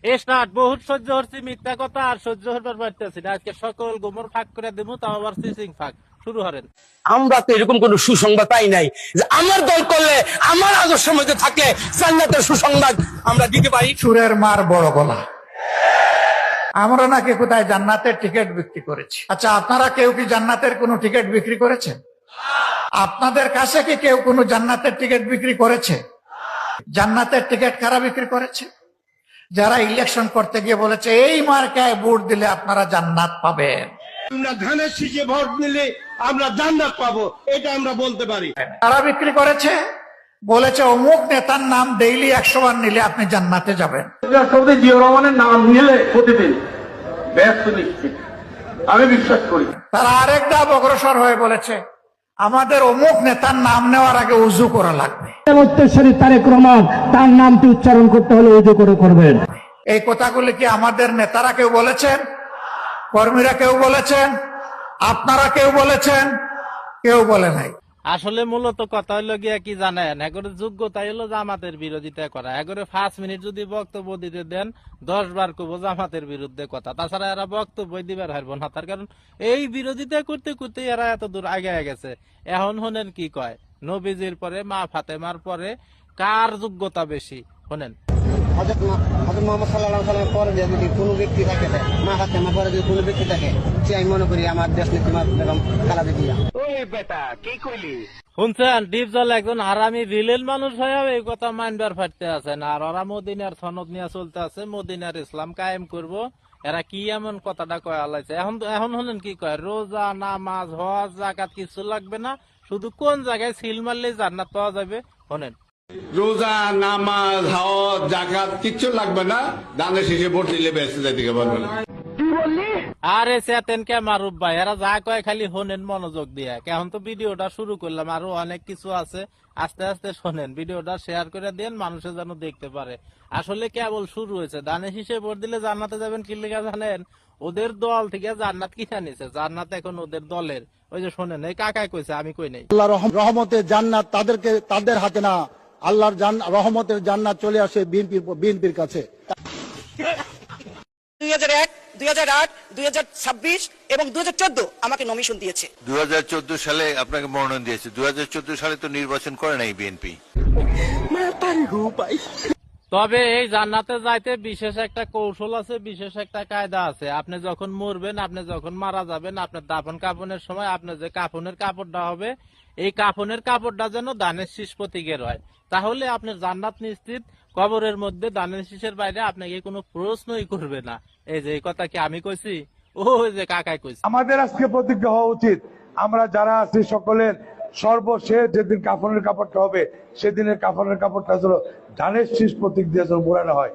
Start. বহুত সহ্য হচ্ছে মিথ্যা কথা আর সহ্য হবার পারতেছি না। আজকে সকল গোমর ফাঁক করে দেবো, তাও আবার সিসিং ফাঁক শুরু হরেন। আমরা তো এরকম কোন সুসংবাদ পাই নাই যে আমার দল করলে, আমার আদর্শের মধ্যে থাকলে জান্নাতের সুসংবাদ আমরা দিতে পারি। সুরের মার বড় গলা। আমরা নাকি কোথায় জান্নাতের টিকিট বিক্রি করেছি? আচ্ছা, আপনারা কেউ কি জান্নাতের কোনো টিকিট বিক্রি করেছেন? আপনাদের কাছে কি কেউ কোনো জান্নাতের টিকিট বিক্রি করেছে? জান্নাতের টিকিট কারা বিক্রি করেছে? যারা ইলেকশন করতে গিয়ে বলেছে এই মার্কায় ভোট দিলে আপনারা জান্নাত পাবেন। আমরা ধানের শীষে ভোট দিলে আমরা জান্নাত পাবো, এটা আমরা বলতে পারি। তারা বিক্রি করেছে, বলেছে অমুক নেতার নাম ডেইলি 100 বার নিলে আপনি জান্নাতে যাবেন। জিয়াউর রহমানের নাম নিলে প্রতিদিন ব্যস্ত নিশ্চিত, আমি বিশ্বাস করি। তারা আরেক ধাপ অগ্রসর হয়ে বলেছে আমাদের অমুক নেতার নাম নেওয়ার আগে উজু করা লাগবে। উত্তরসূরি তারেক রহমান, তার নামটি উচ্চারণ করতে হলে উজু করে করবেন। এই কথাগুলি কি আমাদের নেতারা কেউ বলেছেন? কর্মীরা কেউ বলেছেন? আপনারা কেউ বলেছেন? কেউ বলে নাই। আসলে মূলত কথা হইলো গিয়া কি জানেন, এগরে যোগ্যতা হলো জামাতের বিরোধিতা করা। এগরে 5 মিনিট যদি বক্তব্য দিতে দেন 10 বার কব জামাতের বিরুদ্ধে কথা, তাছাড়া এরা বক্তব্য দিবার হারবো না। তার কারণ এই বিরোধিতা করতে করতে এরা এত দূর আগে গেছে। এখন শোনেন কি কয়, নবীজির পরে মা ফাতেমার পরে কার যোগ্যতা বেশি শোনেন। হযরত মুহাম্মদ সাল্লাল্লাহু আলাইহি ওয়াসাল্লামের পরে যদি কোনো ব্যক্তি থাকে, মা ফাতেমার পরে যদি কোনো ব্যক্তি থাকে, সে আমি মনে করি আমার দেশ নেত্রী বেগম খালেদা জিয়া। ওই বেটা কি কইলি? শুনছেন, ডিপজল একজন হারামি ভিলেন মানুষ হয়ে এই কথা মানবার ফাটতে আছে না। আর ওরা মদিনার সনদ নিয়ে চলতে আছে, মদিনার ইসলাম কায়েম করব। এরা কি এমন কথাটা কয় আলাইছে। এখন হলেন কি কয়, রোজা নামাজ হজ জাকাত কিছু লাগবে না, শুধু কোন জায়গায় সিল মারলে জান্নাত পাওয়া যাবে শোনেন। রোজা নামাজ হজ জাকাত কিচ্ছু লাগবে না, ধানের শীষে ভোট দিলে বেঁচে যাইতে পারবেন। আরে চেতেন কে মারুফ ভাই, এরা যা কয় খালি শোনেন মনোযোগ দিয়ে। এখন তো ভিডিওটা শুরু করলাম, আরো অনেক কিছু আছে, আস্তে আস্তে শোনেন। ভিডিওটা শেয়ার করে দেন, মানুষে যেন দেখতে পারে। আসলে কেবল শুরু হয়েছে। ধানের শীষে ভোট দিলে জান্নাতে যাবেন কি লিখা জানেন? ওদের দল থেকে জান্নাত কিনা নিছে, জান্নাত এখন ওদের দলের। ওই যে শোনেন, এই কাকাই কইছে, আমি কই নাই। আল্লাহ রহমতের জান্নাত তাদের হাতে না, আল্লাহর রহমতের জান্নাত চলে আসে বিএনপির কাছে। 2001, 2008, 2026 এবং 2014 আমাকে নমিশন দিয়েছে। 2014 সালে আপনাকে মনোনয়ন দিয়েছে। 2014 সালে তো নির্বাচন করে নাই বিএনপি। তবে এই জান্নাতে যাইতে বিশেষ একটা কৌশল আছে, বিশেষ একটা কায়দা আছে। আপনি যখন মরবেন, আপনি যখন মারা যাবেন, আপনার দাফন কাফনের সময় আপনার যে কাফনের কাপড়টা হবে, এই কাফনের কাপড়টা যেন ধানের শীষ প্রতীকের হয়, তাহলে আপনার জান্নাত নিশ্চিত। কবরের মধ্যে ধানের শীষের বাইরে আপনাকে কোনো প্রশ্নই করবে না। এই যে এই কথা কি আমি কইছি? ওই যে কাকাই কইছি। আমাদের আজকে প্রতিজ্ঞা হওয়া উচিত, আমরা যারা আছি সকলের সর্বশেষ যেদিন কাফনের কাপড়টা হবে, সেদিনের কাফনের কাপড়টা যেন ধানের শীষ প্রতীক দিয়ে যেন মোড়ানো হয়।